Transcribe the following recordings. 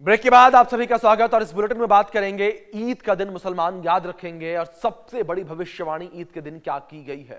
Break के बाद आप सभी का स्वागत। और इस बुलेटिन में बात करेंगे ईद का दिन मुसलमान याद रखेंगे और सबसे बड़ी भविष्यवाणी ईद के दिन क्या की गई है।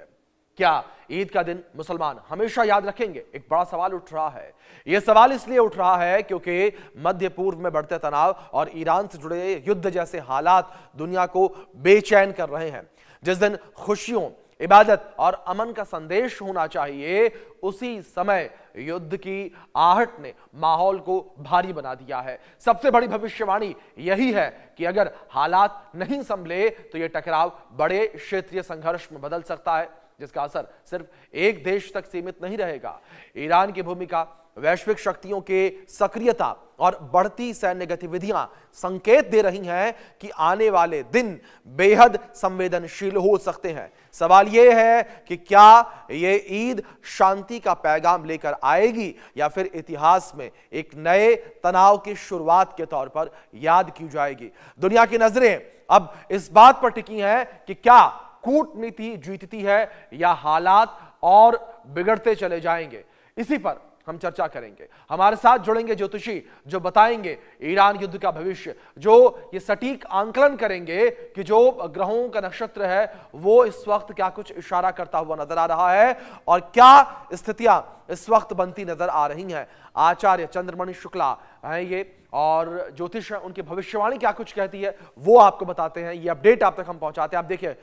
क्या ईद का दिन मुसलमान हमेशा याद रखेंगे? एक बड़ा सवाल उठ रहा है। यह सवाल इसलिए उठ रहा है क्योंकि मध्य पूर्व में बढ़ते तनाव और ईरान से जुड़े युद्ध जैसे हालात दुनिया को बेचैन कर रहे हैं। जिस दिन खुशियों, इबादत और अमन का संदेश होना चाहिए, उसी समय युद्ध की आहट ने माहौल को भारी बना दिया है। सबसे बड़ी भविष्यवाणी यही है कि अगर हालात नहीं संभले तो यह टकराव बड़े क्षेत्रीय संघर्ष में बदल सकता है, जिसका असर सिर्फ एक देश तक सीमित नहीं रहेगा। ईरान की भूमिका, वैश्विक शक्तियों के सक्रियता और बढ़ती सैन्य गतिविधियां संकेत दे रही हैं कि आने वाले दिन बेहद संवेदनशील हो सकते हैं। सवाल यह है कि क्या यह ईद शांति का पैगाम लेकर आएगी या फिर इतिहास में एक नए तनाव की शुरुआत के तौर पर याद की जाएगी। दुनिया की नजरें अब इस बात पर टिकी हैं कि क्या कूटनीति जीतती है या हालात और बिगड़ते चले जाएंगे। इसी पर हम चर्चा करेंगे। हमारे साथ जुड़ेंगे ज्योतिषी जो बताएंगे ईरान युद्ध का भविष्य, जो ये सटीक आंकलन करेंगे कि जो ग्रहों का नक्षत्र है वो इस वक्त क्या कुछ इशारा करता हुआ नजर आ रहा है और क्या स्थितियां इस वक्त बनती नजर आ रही हैं। आचार्य चंद्रमणि शुक्ला हैं ये, और ज्योतिष उनकी भविष्यवाणी क्या कुछ कहती है वो आपको बताते हैं। ये अपडेट आप तक हम पहुंचाते हैं। आप देखिए,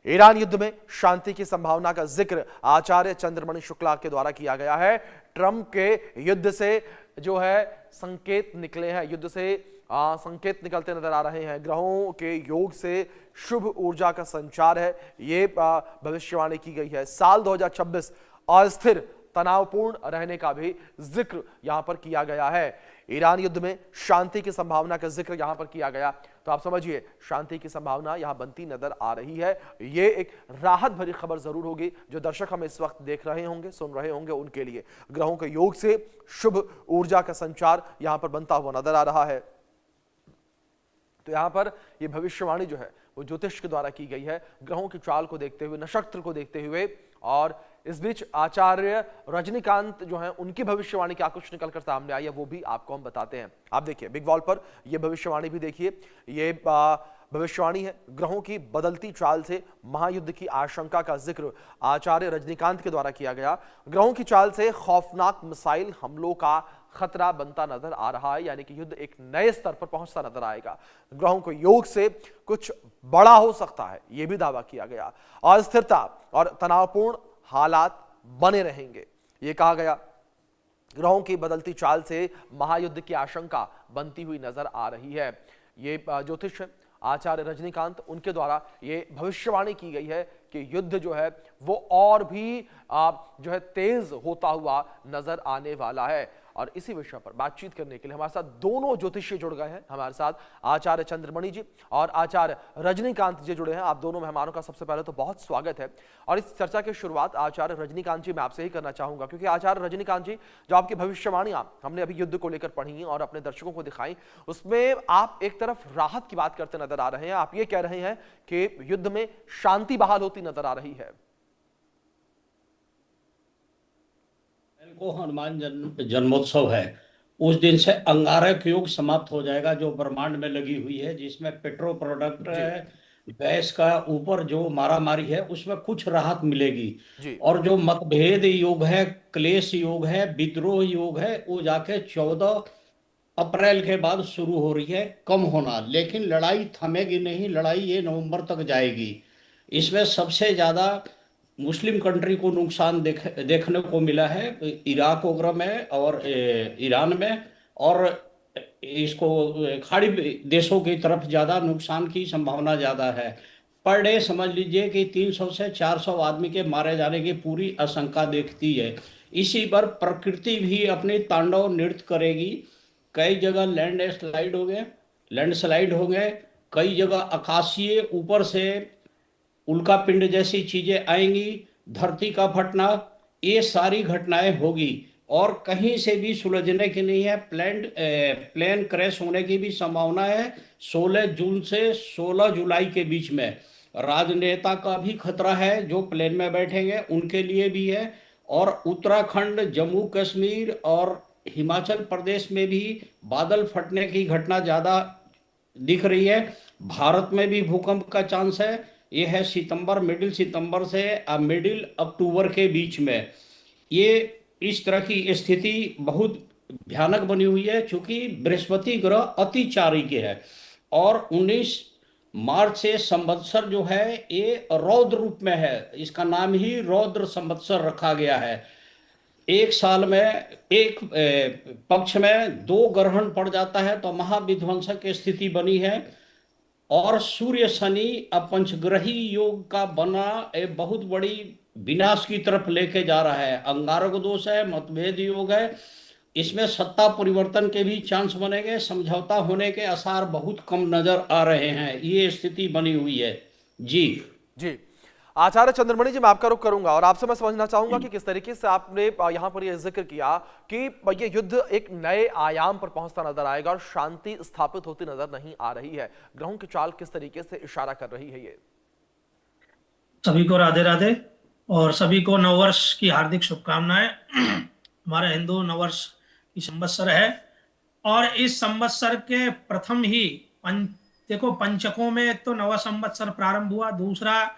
ईरान युद्ध में शांति की संभावना का जिक्र आचार्य चंद्रमणि शुक्ला के द्वारा किया गया है। ट्रंप के युद्ध से जो है संकेत निकले हैं, युद्ध से संकेत निकलते नजर आ रहे हैं। ग्रहों के योग से शुभ ऊर्जा का संचार है, ये भविष्यवाणी की गई है। साल 2026 अस्थिर, तनावपूर्ण रहने का भी जिक्र यहां पर किया गया है। ईरान युद्ध में शांति की संभावना का जिक्र यहां पर किया गया, तो आप समझिए शांति की संभावना यहां बनती नजर आ रही है। ये एक राहत भरी खबर जरूर होगी जो दर्शक हम इस वक्त देख रहे होंगे, सुन रहे होंगे, उनके लिए। ग्रहों के योग से शुभ ऊर्जा का संचार यहां पर बनता हुआ नजर आ रहा है। तो यहां पर यह भविष्यवाणी जो है वो ज्योतिष के द्वारा की गई है, ग्रहों की चाल को देखते हुए, नक्षत्र को देखते हुए। और इस बीच आचार्य रजनीकांत जो हैं उनकी भविष्यवाणी क्या कुछ निकलकर सामने आई है वो भी आपको हम बताते हैं। आप देखिए बिग वॉल पर यह भविष्यवाणी भी देखिए। ये भविष्यवाणी है ग्रहों की बदलती चाल से महायुद्ध की आशंका का जिक्र आचार्य रजनीकांत के द्वारा किया गया। ग्रहों की चाल से खौफनाक मिसाइल हमलों का खतरा बनता नजर आ रहा है, यानी कि युद्ध एक नए स्तर पर पहुंचता नजर आएगा। ग्रहों को योग से कुछ बड़ा हो सकता है, यह भी दावा किया गया। अस्थिरता और तनावपूर्ण हालात बने रहेंगे, यह कहा गया। ग्रहों की बदलती चाल से महायुद्ध की आशंका बनती हुई नजर आ रही है। ये ज्योतिष आचार्य रजनीकांत, उनके द्वारा ये भविष्यवाणी की गई है कि युद्ध जो है वो और भी जो है तेज होता हुआ नजर आने वाला है। और इसी विषय पर बातचीत करने के लिए हमारे साथ दोनों ज्योतिषी जुड़ गए हैं। हमारे साथ आचार्य चंद्रमणि जी और आचार्य रजनीकांत जी जुड़े हैं। आप दोनों मेहमानों का सबसे पहले तो बहुत स्वागत है। और इस चर्चा की शुरुआत आचार्य रजनीकांत जी मैं आपसे ही करना चाहूंगा, क्योंकि आचार्य रजनीकांत जी, जो आपकी भविष्यवाणियां हमने अभी युद्ध को लेकर पढ़ी और अपने दर्शकों को दिखाई, उसमें आप एक तरफ राहत की बात करते नजर आ रहे हैं। आप ये कह रहे हैं कि युद्ध में शांति बहाल होती नजर आ रही है। को हनुमान जन्मोत्सव है, उस दिन से अंगारक योग समाप्त हो जाएगा जो ब्रह्मांड में लगी हुई है, जिसमें पेट्रो प्रोडक्ट है, गैस का ऊपर जो मारामारी है उसमें कुछ राहत मिलेगी। और जो मतभेद योग है, क्लेश योग है, विद्रोह योग है, वो जाके 14 अप्रैल के बाद शुरू हो रही है कम होना। लेकिन लड़ाई थमेगी नहीं, लड़ाई ये नवंबर तक जाएगी। इसमें सबसे ज्यादा मुस्लिम कंट्री को नुकसान देखने को मिला है इराक वगैरह में और ईरान में, और इसको खाड़ी देशों की तरफ ज्यादा नुकसान की संभावना ज्यादा है। पर डे समझ लीजिए कि 300 से 400 आदमी के मारे जाने की पूरी आशंका देखती है। इसी पर प्रकृति भी अपनी तांडव नृत्य करेगी। कई जगह लैंडस्लाइड हो गए, कई जगह आकाशीय ऊपर से उल्का पिंड जैसी चीजें आएंगी, धरती का फटना, ये सारी घटनाएं होगी। और कहीं से भी सुलझने की नहीं है। प्लेन क्रैश होने की भी संभावना है 16 जून से 16 जुलाई के बीच में। राजनेता का भी खतरा है, जो प्लेन में बैठेंगे उनके लिए भी है। और उत्तराखंड, जम्मू कश्मीर और हिमाचल प्रदेश में भी बादल फटने की घटना ज्यादा दिख रही है। भारत में भी भूकंप का चांस है। ये है सितंबर, मिडिल सितंबर से मिडिल अक्टूबर के बीच में। ये इस तरह की स्थिति बहुत भयानक बनी हुई है, क्योंकि बृहस्पति ग्रह अतिचारी के है। और 19 मार्च से संवत्सर जो है ये रौद्र रूप में है। इसका नाम ही रौद्र संवत्सर रखा गया है। एक साल में एक पक्ष में दो ग्रहण पड़ जाता है तो महाविध्वंसक की स्थिति बनी है। और सूर्य शनि अब पंचग्रही योग का बना एक बहुत बड़ी विनाश की तरफ लेके जा रहा है। अंगारक दोष है, मतभेद योग है। इसमें सत्ता परिवर्तन के भी चांस बनेंगे। समझौता होने के आसार बहुत कम नजर आ रहे हैं। ये स्थिति बनी हुई है जी। जी आचार्य चंद्रमणि जी, मैं आपका रुख करूंगा और आपसे मैं समझना चाहूंगा कि किस तरीके से आपने यहां पर यह जिक्र किया कि ये युद्ध एक नए आयाम पर पहुंचता नजर आएगा और शांति स्थापित होती नजर नहीं आ रही है। ग्रहों की चाल किस तरीके से इशारा कर रही है ये? सभी को राधे राधे और सभी को नववर्ष की हार्दिक शुभकामनाएं। हमारा हिंदू नववर्ष की संवत्सर है और इस संवत्सर के प्रथम ही देखो पंचकों में एक तो नव संवत्सर प्रारंभ हुआ, दूसरा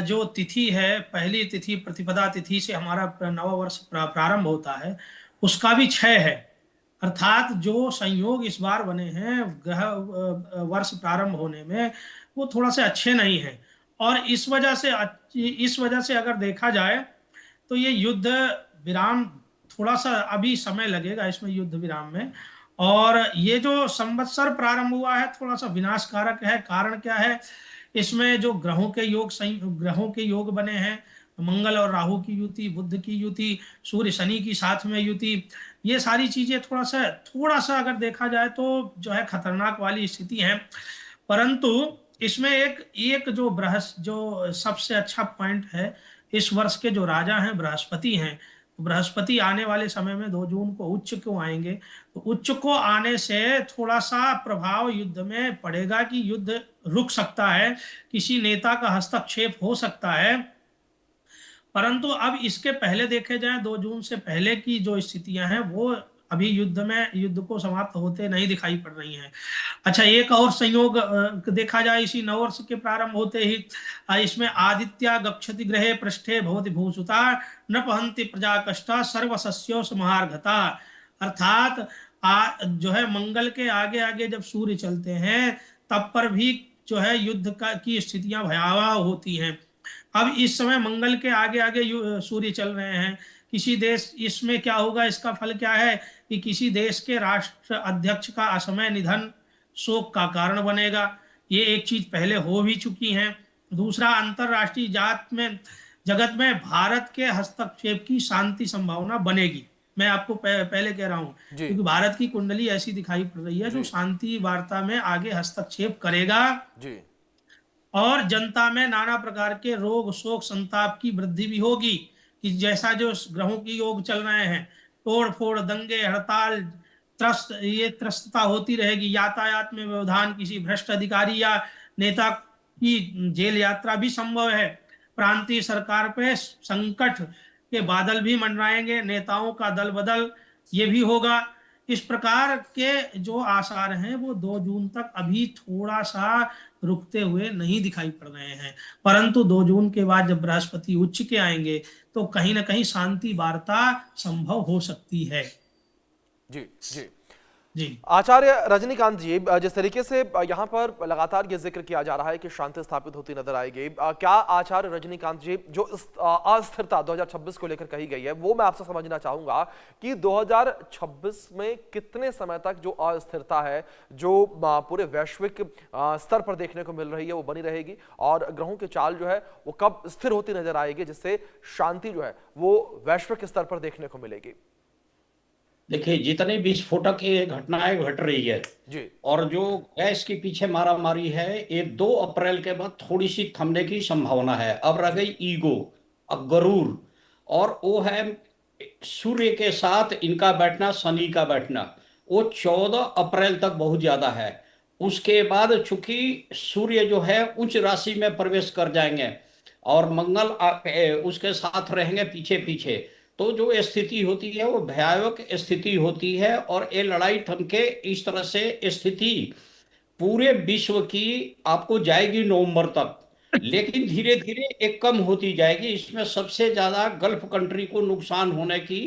जो तिथि है, पहली तिथि प्रतिपदा तिथि से हमारा नव वर्ष प्रारंभ होता है, उसका भी क्षय है। अर्थात जो संयोग इस बार बने हैं ग्रह वर्ष प्रारंभ होने में, वो थोड़ा से अच्छे नहीं है। और इस वजह से अगर देखा जाए तो ये युद्ध विराम थोड़ा सा अभी समय लगेगा इसमें, युद्ध विराम में। और ये जो संवत्सर प्रारंभ हुआ है थोड़ा सा विनाशकारक है। कारण क्या है? इसमें जो ग्रहों के योग बने हैं, मंगल और राहु की युति, बुध की युति, सूर्य शनि की साथ में युति, ये सारी चीजें थोड़ा सा अगर देखा जाए तो जो है खतरनाक वाली स्थिति है। परंतु इसमें एक जो सबसे अच्छा पॉइंट है, इस वर्ष के जो राजा हैं बृहस्पति हैं। बृहस्पति आने वाले समय में 2 जून को उच्च को आएंगे, तो उच्च को आने से थोड़ा सा प्रभाव युद्ध में पड़ेगा कि युद्ध रुक सकता है, किसी नेता का हस्तक्षेप हो सकता है। परंतु अब इसके पहले देखे जाए 2 जून से पहले की जो स्थितियां हैं वो अभी युद्ध को समाप्त होते नहीं दिखाई पड़ रही हैं। अच्छा, एक और संयोग देखा जाए इसी नववर्ष के प्रारंभ होते ही, इसमें आदित्य गच्छति ग्रहे पृष्ठे भवति भूसुता न पहंति प्रजा कष्टा सर्वसस्यो समार्घता। अर्थात जो है मंगल के आगे आगे जब सूर्य चलते हैं तब पर भी जो है युद्ध की स्थितियां भयावह होती हैं। अब इस समय मंगल के आगे आगे सूर्य चल रहे हैं। किसी देश, इसमें क्या होगा, इसका फल क्या है कि किसी देश के राष्ट्र अध्यक्ष का असमय निधन शोक का कारण बनेगा। ये एक चीज पहले हो भी चुकी है। दूसरा, अंतरराष्ट्रीय जगत में भारत के हस्तक्षेप की शांति संभावना बनेगी। मैं आपको पहले कह रहा हूँ, क्योंकि भारत की कुंडली ऐसी दिखाई पड़ रही है जो शांति वार्ता में आगे हस्तक्षेप करेगा जी। और जनता में नाना प्रकार के रोग शोक संताप की वृद्धि भी होगी कि जैसा जो ग्रहों की योग चल रहे हैं, तोड़ फोड़, दंगे, हड़ताल, त्रस्तता होती रहेगी। यातायात में व्यवधान, किसी भ्रष्ट अधिकारी या नेता की जेल यात्रा भी संभव है। प्रांतीय सरकार पे संकट के बादल भी मंडराएंगे। नेताओं का दल बदल ये भी होगा। इस प्रकार के जो आसार हैं वो 2 जून तक अभी थोड़ा सा रुकते हुए नहीं दिखाई पड़ रहे हैं। परंतु 2 जून के बाद जब बृहस्पति उच्च के आएंगे तो कहीं ना कहीं शांति वार्ता संभव हो सकती है। जी जी जी। आचार्य रजनीकांत जी, जिस तरीके से यहाँ पर लगातार ये जिक्र किया जा रहा है कि शांति स्थापित होती नजर आएगी, क्या आचार्य रजनीकांत जी जो अस्थिरता 2026 को लेकर कही गई है वो मैं आपसे समझना चाहूंगा कि 2026 में कितने समय तक जो अस्थिरता है जो पूरे वैश्विक स्तर पर देखने को मिल रही है वो बनी रहेगी और ग्रहों की चाल जो है वो कब स्थिर होती नजर आएगी जिससे शांति जो है वो वैश्विक स्तर पर देखने को मिलेगी? देखिए, जितनी विस्फोटक ये घटनाएं घट रही है जी, और जो गैस के पीछे मारा मारी है, ये 2 अप्रैल के बाद थोड़ी सी थमने की संभावना है। अब रह गई ईगो, अब गरूर, और वो है सूर्य के साथ इनका बैठना, शनि का बैठना, वो 14 अप्रैल तक बहुत ज्यादा है। उसके बाद चूंकि सूर्य जो है उच्च राशि में प्रवेश कर जाएंगे और मंगल उसके साथ रहेंगे पीछे पीछे, तो जो स्थिति होती है वो भयावह स्थिति होती है, और ये लड़ाई थमके इस तरह से स्थिति पूरे विश्व की आपको जाएगी नवंबर तक, लेकिन धीरे धीरे एक कम होती जाएगी। इसमें सबसे ज्यादा गल्फ कंट्री को नुकसान होने की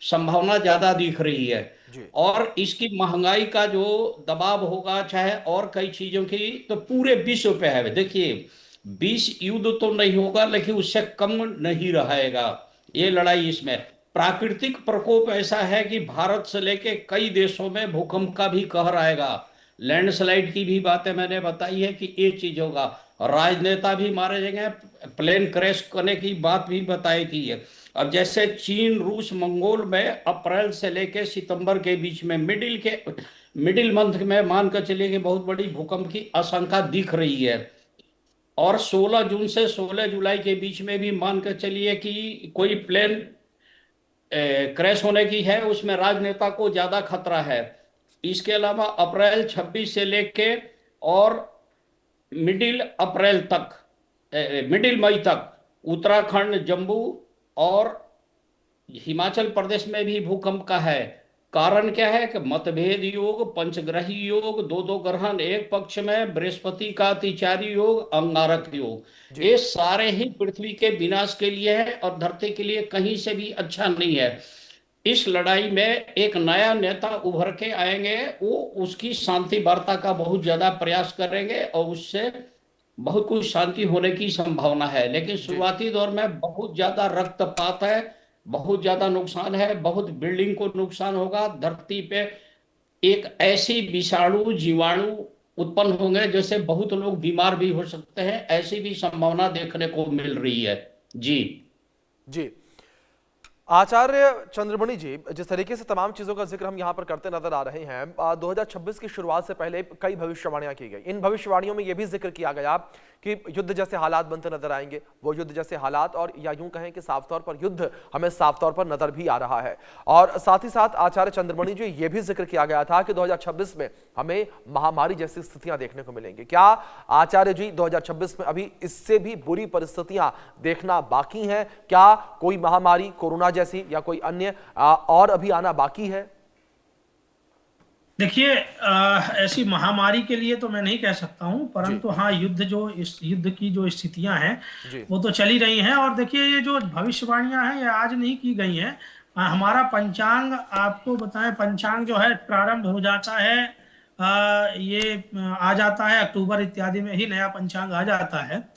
संभावना ज्यादा दिख रही है, जी और इसकी महंगाई का जो दबाव होगा, चाहे और कई चीजों की, तो पूरे विश्व पे है। देखिए, विश्व युद्ध तो नहीं होगा, लेकिन उससे कम नहीं रहेगा ये लड़ाई। इसमें प्राकृतिक प्रकोप ऐसा है कि भारत से लेके कई देशों में भूकंप का भी कहर आएगा, लैंडस्लाइड की भी बातें मैंने बताई है कि ये चीज होगा, राजनेता भी मारे जाएंगे, प्लेन क्रैश करने की बात भी बताई थी। अब जैसे चीन, रूस, मंगोल में अप्रैल से लेके सितंबर के बीच में मिडिल मंथ में मानकर चलिए कि बहुत बड़ी भूकंप की आशंका दिख रही है, और 16 जून से 16 जुलाई के बीच में भी मानकर चलिए कि कोई प्लेन क्रैश होने की है, उसमें राजनेता को ज्यादा खतरा है। इसके अलावा अप्रैल 26 से लेके और मिडिल मई तक उत्तराखंड, जम्मू और हिमाचल प्रदेश में भी भूकंप का है। कारण क्या है कि मतभेद योग, पंचग्रही योग, दो दो ग्रहण एक पक्ष में, बृहस्पति का अतिचारी योग, अंगारक योग, ये सारे ही पृथ्वी के विनाश के लिए है और धरती के लिए कहीं से भी अच्छा नहीं है। इस लड़ाई में एक नया नेता उभर के आएंगे, वो उसकी शांति वार्ता का बहुत ज्यादा प्रयास करेंगे और उससे बहुत कुछ शांति होने की संभावना है। लेकिन शुरुआती दौर में बहुत ज्यादा रक्तपात है, बहुत ज्यादा नुकसान है, बहुत बिल्डिंग को नुकसान होगा। धरती पे एक ऐसी विषाणु जीवाणु उत्पन्न होंगे जैसे बहुत लोग बीमार भी हो सकते हैं, ऐसी भी संभावना देखने को मिल रही है। जी जी आचार्य चंद्रमणि जी, जिस तरीके से तमाम चीजों का जिक्र हम यहाँ पर करते नजर आ रहे हैं, 2026 की शुरुआत से पहले कई भविष्यवाणियां की गई। इन भविष्यवाणियों में यह भी जिक्र किया गया कि युद्ध जैसे हालात बनते नजर आएंगे, वो युद्ध जैसे हालात, और या यूं कहें कि साफ तौर पर युद्ध हमें साफ तौर पर नजर भी आ रहा है। और साथ ही साथ आचार्य चंद्रमणि जी, ये भी जिक्र किया गया था कि 2026 में हमें महामारी जैसी स्थितियां देखने को मिलेंगी। क्या आचार्य जी 2026 में अभी इससे भी बुरी परिस्थितियां देखना बाकी हैं? क्या कोई महामारी कोरोना जैसी या कोई अन्य और अभी आना बाकी है? देखिए, ऐसी महामारी के लिए तो मैं नहीं कह सकता हूं, परंतु हाँ, इस युद्ध की जो स्थितियां हैं वो तो चली रही हैं। और देखिए, ये जो भविष्यवाणियां हैं ये आज नहीं की गई हैं। हमारा पंचांग, आपको बताएं, पंचांग जो है प्रारंभ हो जाता है, ये आ जाता है अक्टूबर इत्यादि में ही नया पंचांग आ जाता है।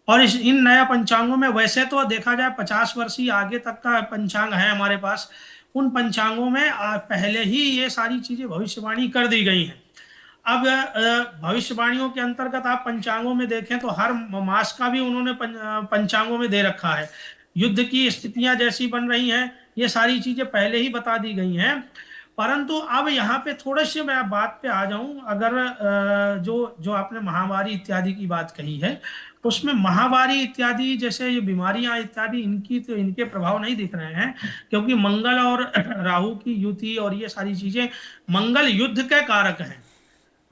और इन नया पंचांगों में वैसे तो देखा जाए 50 वर्षीय आगे तक का पंचांग है हमारे पास। उन पंचांगों में पहले ही ये सारी चीजें भविष्यवाणी कर दी गई हैं। अब भविष्यवाणियों के अंतर्गत आप पंचांगों में देखें तो हर मास का भी उन्होंने पंचांगों में दे रखा है। युद्ध की स्थितियां जैसी बन रही हैं, ये सारी चीजें पहले ही बता दी गई हैं। परंतु अब यहाँ पे थोड़े से मैं बात पे आ जाऊं, अगर जो आपने महामारी इत्यादि की बात कही है, उसमें महामारी इत्यादि जैसे ये बीमारियां इत्यादि, इनके प्रभाव नहीं दिख रहे हैं, क्योंकि मंगल और राहु की युति और ये सारी चीजें, मंगल युद्ध के कारक हैं,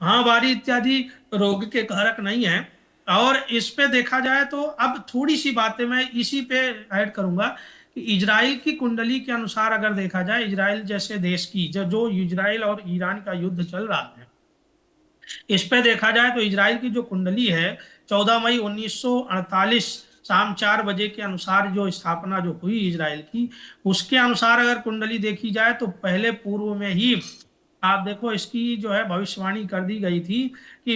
महामारी इत्यादि रोग के कारक नहीं है। और इस पे देखा जाए तो अब थोड़ी सी बातें मैं इसी पे ऐड करूंगा कि इजराइल की कुंडली के अनुसार अगर देखा जाए, इजराइल जैसे देश की जो इजराइल और ईरान का युद्ध चल रहा है, इस पे देखा जाए तो इजराइल की जो कुंडली है 14 मई 1948 शाम 4 बजे के अनुसार जो स्थापना जो हुई इजराइल की, उसके अनुसार अगर कुंडली देखी जाए तो पहले पूर्व में ही आप देखो इसकी जो है भविष्यवाणी कर दी गई थी कि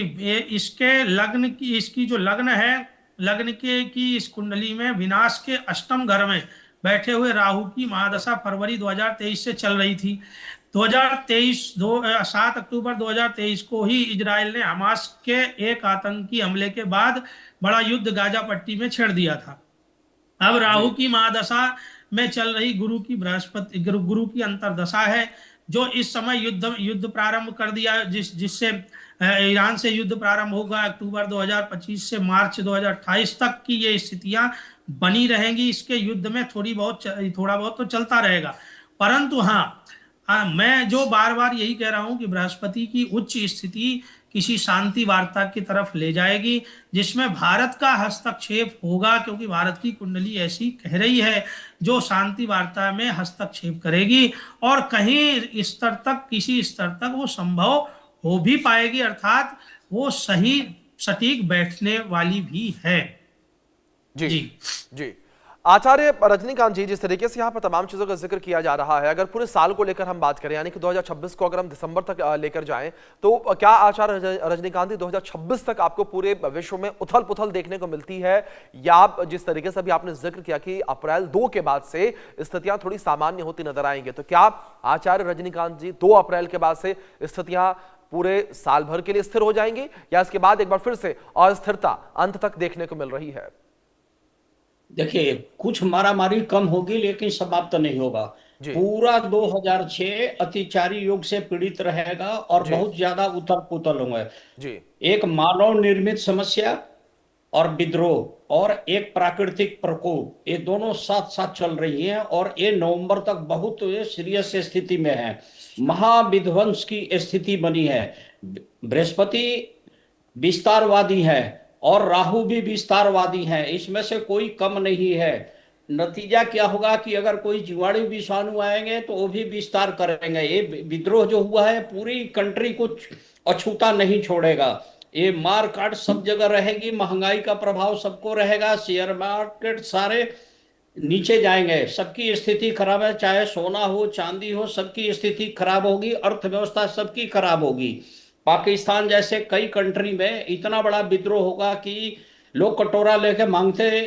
इसके लग्न की, इसकी जो लग्न है, लग्न की इस कुंडली में विनाश के अष्टम घर में बैठे हुए राहु की महादशा फरवरी 2023 से चल रही थी। 7 अक्टूबर 2023 को ही इजराइल ने हमास के एक आतंकी हमले के बाद बड़ा युद्ध गाजा पट्टी में छेड़ दिया था। अब राहु की महादशा में चल रही गुरु की अंतरदशा है, जो इस समय युद्ध प्रारंभ कर दिया, जिससे ईरान से युद्ध प्रारंभ होगा। अक्टूबर 2025 से मार्च 2028 तक की ये स्थितियां बनी रहेंगी। इसके युद्ध में थोड़ा बहुत तो चलता रहेगा। परंतु हाँ, मैं जो बार बार यही कह रहा हूं कि बृहस्पति की उच्च स्थिति किसी शांति वार्ता की तरफ ले जाएगी, जिसमें भारत का हस्तक्षेप होगा, क्योंकि भारत की कुंडली ऐसी कह रही है जो शांति वार्ता में हस्तक्षेप करेगी और कहीं स्तर तक, किसी स्तर तक वो संभव हो भी पाएगी, अर्थात वो सही सटीक बैठने वाली भी है। जी जी। आचार्य रजनीकांत जी, जिस तरीके से यहाँ पर तमाम चीजों का जिक्र किया जा रहा है, अगर पूरे साल को लेकर हम बात करें, यानी कि 2026 को अगर हम दिसंबर तक लेकर जाएं, तो क्या आचार्य रजनीकांत जी 2026 तक आपको पूरे विश्व में उथल पुथल देखने को मिलती है, या जिस तरीके से अभी आपने जिक्र किया कि अप्रैल 2 के बाद से स्थितियां थोड़ी सामान्य होती नजर आएंगे, तो क्या आचार्य रजनीकांत जी 2 अप्रैल के बाद से स्थितियां पूरे साल भर के लिए स्थिर हो जाएंगी, या इसके बाद एक बार फिर से अस्थिरता अंत तक देखने को मिल रही है? देखिए, कुछ मारामारी कम होगी लेकिन समाप्त नहीं होगा। पूरा 2006 अतिचारी युग से पीड़ित रहेगा और बहुत ज्यादा उथल पुथल होंगे। एक मानव निर्मित समस्या और विद्रोह और एक प्राकृतिक प्रकोप, ये दोनों साथ साथ चल रही हैं और ये नवंबर तक बहुत सीरियस स्थिति में है। महाविध्वंस की स्थिति बनी है। बृहस्पति विस्तारवादी है और राहु भी विस्तारवादी हैं, इसमें से कोई कम नहीं है। नतीजा क्या होगा कि अगर कोई जीवाणु विषाणु आएंगे तो वो भी विस्तार करेंगे। ये विद्रोह जो हुआ है पूरी कंट्री को अछूता नहीं छोड़ेगा। ये मार काट सब जगह रहेगी, महंगाई का प्रभाव सबको रहेगा, शेयर मार्केट सारे नीचे जाएंगे, सबकी स्थिति खराब है, चाहे सोना हो चांदी हो, सबकी स्थिति खराब होगी, अर्थव्यवस्था सबकी खराब होगी। पाकिस्तान जैसे कई कंट्री में इतना बड़ा विद्रोह होगा कि लोग कटोरा लेके मांगते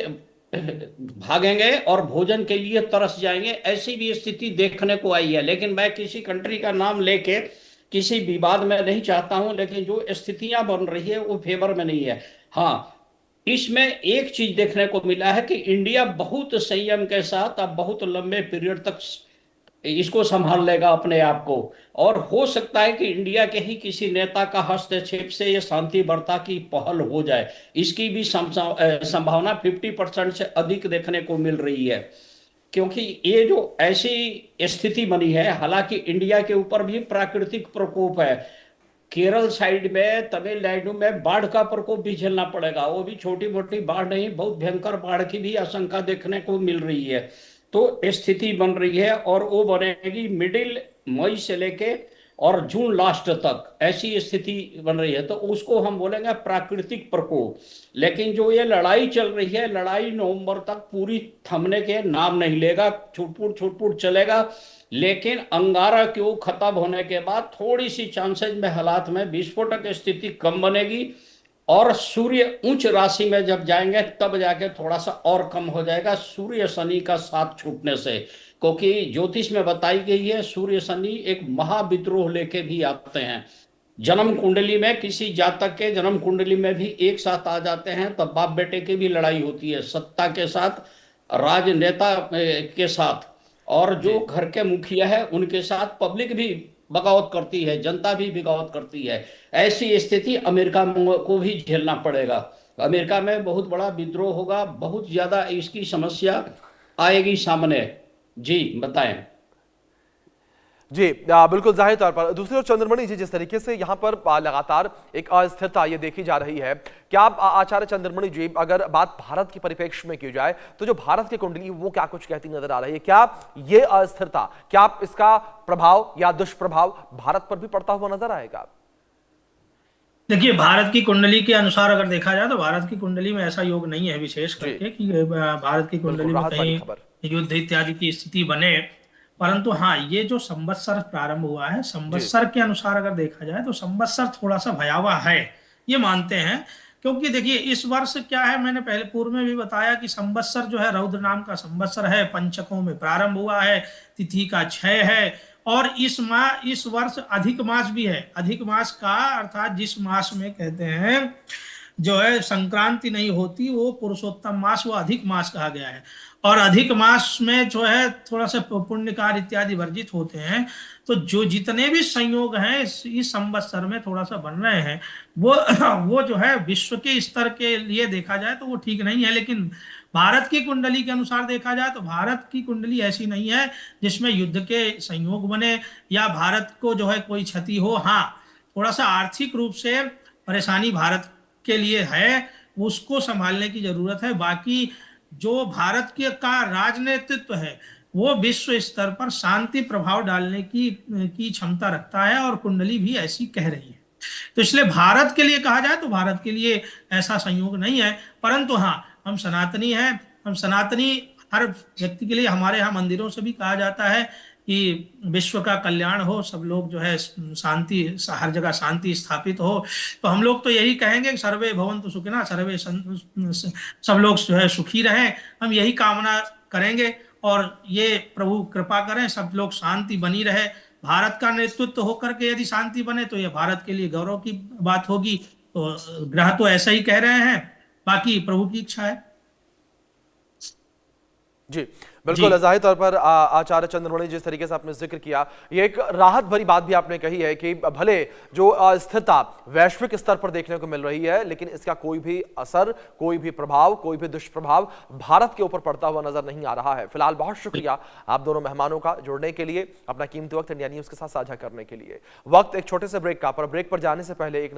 भागेंगे और भोजन के लिए तरस जाएंगे। ऐसी भी स्थिति देखने को आई है। लेकिन मैं किसी कंट्री का नाम लेके किसी विवाद में नहीं चाहता हूं, लेकिन जो स्थितियां बन रही है वो फेवर में नहीं है। हाँ, इसमें एक चीज देखने को मिला है कि इंडिया बहुत संयम के साथ अब बहुत लंबे पीरियड तक इसको संभाल लेगा अपने आप को, और हो सकता है कि इंडिया के ही किसी नेता का हस्तक्षेप से ये शांति वार्ता की पहल हो जाए। इसकी भी संभावना 50% से अधिक देखने को मिल रही है, क्योंकि ये जो ऐसी स्थिति बनी है, हालांकि इंडिया के ऊपर भी प्राकृतिक प्रकोप है। केरल साइड में, तमिलनाडु में बाढ़ का प्रकोप भी झेलना पड़ेगा। वो भी छोटी मोटी बाढ़ नहीं, बहुत भयंकर बाढ़ की भी आशंका देखने को मिल रही है। तो स्थिति बन रही है और वो बनेगी मिडिल मई से लेके और जून लास्ट तक, ऐसी स्थिति बन रही है। तो उसको हम बोलेंगे प्राकृतिक प्रकोप। लेकिन जो ये लड़ाई चल रही है, लड़ाई नवंबर तक पूरी थमने के नाम नहीं लेगा, छुटपुट चलेगा। लेकिन अंगारा क्यों खत्म होने के बाद थोड़ी सी चांसेज में हालात में विस्फोटक स्थिति कम बनेगी, और सूर्य उच्च राशि में जब जाएंगे तब जाके थोड़ा सा और कम हो जाएगा सूर्य शनि का साथ छूटने से। क्योंकि ज्योतिष में बताई गई है सूर्य शनि एक महाविद्रोह लेके भी आते हैं। जन्म कुंडली में किसी जातक के जन्म कुंडली में भी एक साथ आ जाते हैं, तब बाप बेटे की भी लड़ाई होती है, सत्ता के साथ, राजनेता के साथ, और जो घर के मुखिया है उनके साथ पब्लिक भी बगावत करती है, जनता भी बगावत करती है। ऐसी स्थिति अमेरिका को भी झेलना पड़ेगा। अमेरिका में बहुत बड़ा विद्रोह होगा, बहुत ज्यादा इसकी समस्या आएगी सामने। जी बताएं। जी बिल्कुल, जाहिर तौर पर। दूसरी ओर चंद्रमणि जी, जिस तरीके से यहाँ पर लगातार एक अस्थिरता ये देखी जा रही है, क्या आप आचार्य चंद्रमणि जी, अगर बात भारत के परिप्रेक्ष्य में की जाए तो जो भारत की कुंडली वो क्या कुछ कहती नजर आ रही है? क्या ये अस्थिरता, क्या आप इसका प्रभाव या दुष्प्रभाव भारत पर भी पड़ता हुआ नजर आएगा? देखिए, भारत की कुंडली के अनुसार अगर देखा जाए तो भारत की कुंडली में ऐसा योग नहीं है विशेष करके कि भारत की कुंडली में कहीं युद्ध इत्यादि की स्थिति बने। परंतु हाँ, ये जो संवत्सर प्रारंभ हुआ है, संवत्सर के अनुसार अगर देखा जाए तो संवत्सर थोड़ा सा भयावह है, ये मानते हैं। क्योंकि देखिए, इस वर्ष क्या है, मैंने पहले पूर्व में भी बताया कि संवत्सर जो है रौद्र नाम का संवत्सर है, पंचकों में प्रारंभ हुआ है, तिथि का 6 है, और इस वर्ष अधिक मास भी है। अधिक मास का अर्थात जिस मास में कहते हैं जो है संक्रांति नहीं होती, वो पुरुषोत्तम मास, वो अधिक मास कहा गया है। और अधिक मास में जो है थोड़ा सा पुण्य कार्य इत्यादि वर्जित होते हैं। तो जो जितने भी संयोग हैं इस संवत्सर में थोड़ा सा बन रहे हैं, वो जो है विश्व के स्तर के लिए देखा जाए तो वो ठीक नहीं है। लेकिन भारत की कुंडली के अनुसार देखा जाए तो भारत की कुंडली ऐसी नहीं है जिसमें युद्ध के संयोग बने या भारत को जो है कोई क्षति हो। हाँ, थोड़ा सा आर्थिक रूप से परेशानी भारत के लिए है, उसको संभालने की जरूरत है। बाकी जो भारत के का राजनीतित्व है वो विश्व स्तर पर शांति प्रभाव डालने की क्षमता रखता है, और कुंडली भी ऐसी कह रही है। तो इसलिए भारत के लिए कहा जाए तो भारत के लिए ऐसा संयोग नहीं है, परंतु हाँ, हम सनातनी हैं, हम सनातनी हर व्यक्ति के लिए, हमारे यहाँ मंदिरों से भी कहा जाता है कि विश्व का कल्याण हो, सब लोग जो है शांति, हर जगह शांति स्थापित हो। तो हम लोग तो यही कहेंगे कि सर्वे भवन्तु सुखिनः, सब लोग जो है सुखी रहें, हम यही कामना करेंगे। और ये प्रभु कृपा करें, सब लोग शांति बनी रहे। भारत का नेतृत्व होकर के यदि शांति बने तो ये भारत के लिए गौरव की बात होगी। तो ग्रह तो ऐसा ही कह रहे हैं, बाकी प्रभु की इच्छा है। जी बिल्कुल, जाहिर तौर पर आचार्य चंद्रमणि जिस तरीके से आपने जिक्र किया, ये एक राहत भरी बात भी आपने कही है कि भले जो अस्थिरता वैश्विक स्तर पर देखने को मिल रही है, लेकिन इसका कोई भी असर, कोई भी प्रभाव, कोई भी दुष्प्रभाव भारत के ऊपर पड़ता हुआ नजर नहीं आ रहा है। फिलहाल बहुत शुक्रिया आप दोनों मेहमानों का जुड़ने के लिए, अपना कीमती वक्त इंडिया न्यूज के साथ साझा करने के लिए। वक्त एक छोटे से ब्रेक का, पर ब्रेक पर जाने से पहले एक